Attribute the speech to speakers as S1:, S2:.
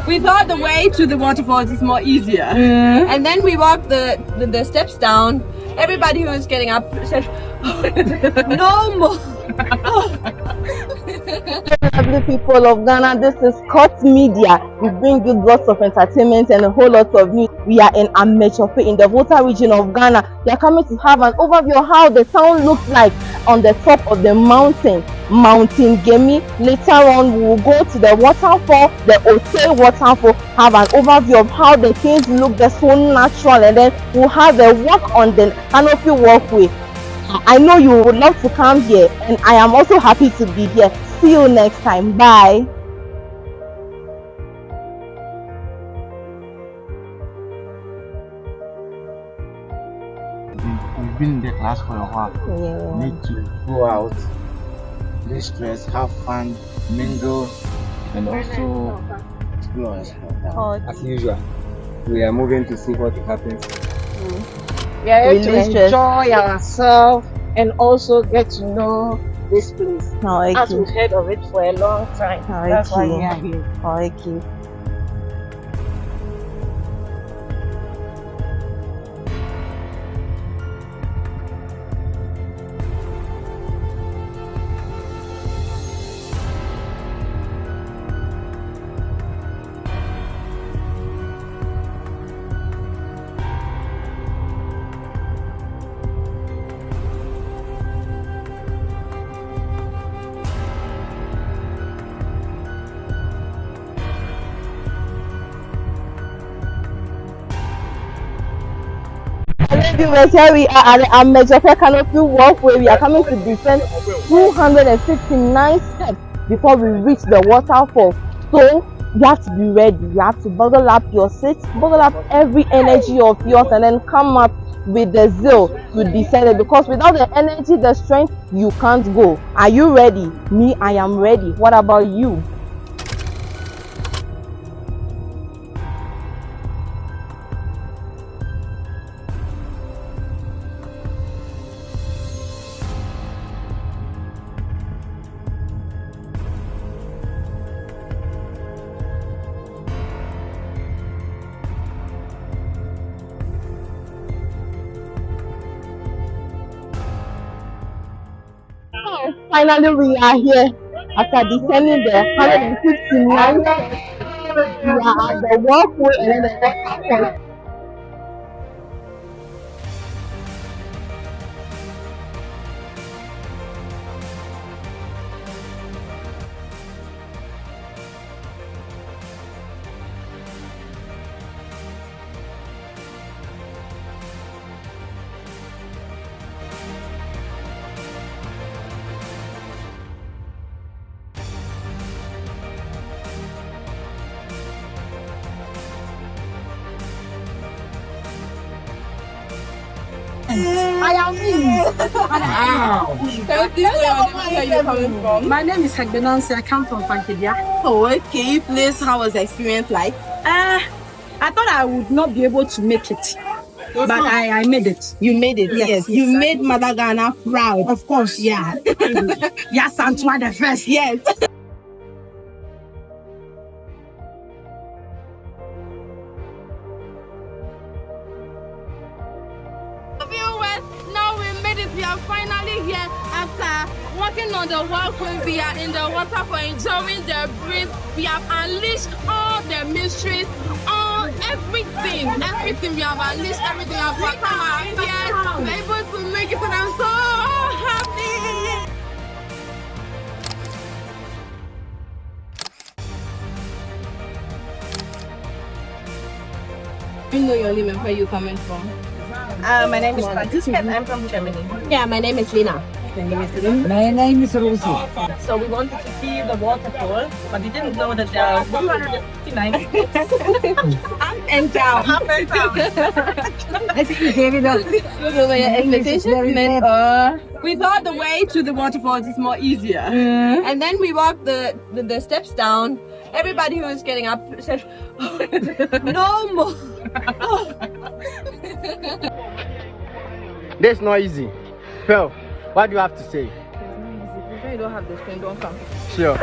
S1: We thought the way to the waterfalls is more easier. And then we walked the steps down. Everybody who was getting up said, no more.
S2: Lovely people of Ghana, this is Cut Media. We bring you lots of entertainment and a whole lot of news. We are in Amedzofe in the Volta region of Ghana. We are coming to have an overview of how the town looks like on the top of the mountain, Mountain Gemi. Later on, we will go to the waterfall, the Ote waterfall, have an overview of how the things look, they're so natural, and then we'll have a walk on the Canopy Walkway. I know you would love to come here, and I am also happy to be here. See you next time. Bye.
S3: We've been in the class for a while.
S2: Yeah.
S3: We need to go out, less stress, have fun, mingle, and also explore.
S4: As usual, we are moving to see what happens.
S5: We are here to enjoy ourselves and also get to know this place. As we've heard of it for a long time. That's why we are here.
S2: Okay. Viewers, here we are at the Amedzofe Canopy Walkway. We are coming to descend 259 steps before we reach the waterfall. So you have to be ready. You have to buckle up your seats, buckle up every energy of yours, and then come up with the zeal to descend it. Because without the energy, the strength, you can't go. Are you ready? Me, I am ready. What about you? Finally, we are here after descending the 159 steps. We are at the walkway and then the waterfall. I am me.
S1: Where are you coming from?
S6: My name is Hagbenansi. I come from Pankedia.
S1: Oh, okay. Please, how was the experience like?
S6: I thought I would not be able to make it, but I made it.
S1: You made it, yes. You made Mother Ghana proud.
S6: Of course, yeah. Yes, Antoine the first.
S1: Yes. Viewers, now we made it. We are finally here after walking on the walkway. We are in the water for enjoying the breeze. We have unleashed all the mysteries, everything. We have unleashed everything. We have come out here. We're able to make it, and I'm so happy. You know your name and where you coming from?
S5: My name is Francisca and I'm from Germany.
S1: Yeah, my name is Lina.
S6: My name is Rosie.
S5: So we wanted to see the waterfall, but we didn't know that there are 259 steps.
S1: Up and down.
S5: Up and down.
S6: I think you gave it up.
S1: So my expectations meant we thought the way to the waterfalls is more easier. And then we walked the steps down. Everybody who was getting up said, no more.
S3: That's not easy. Well, what do you have to say?
S1: If you don't have the strength, don't come.
S3: Sure.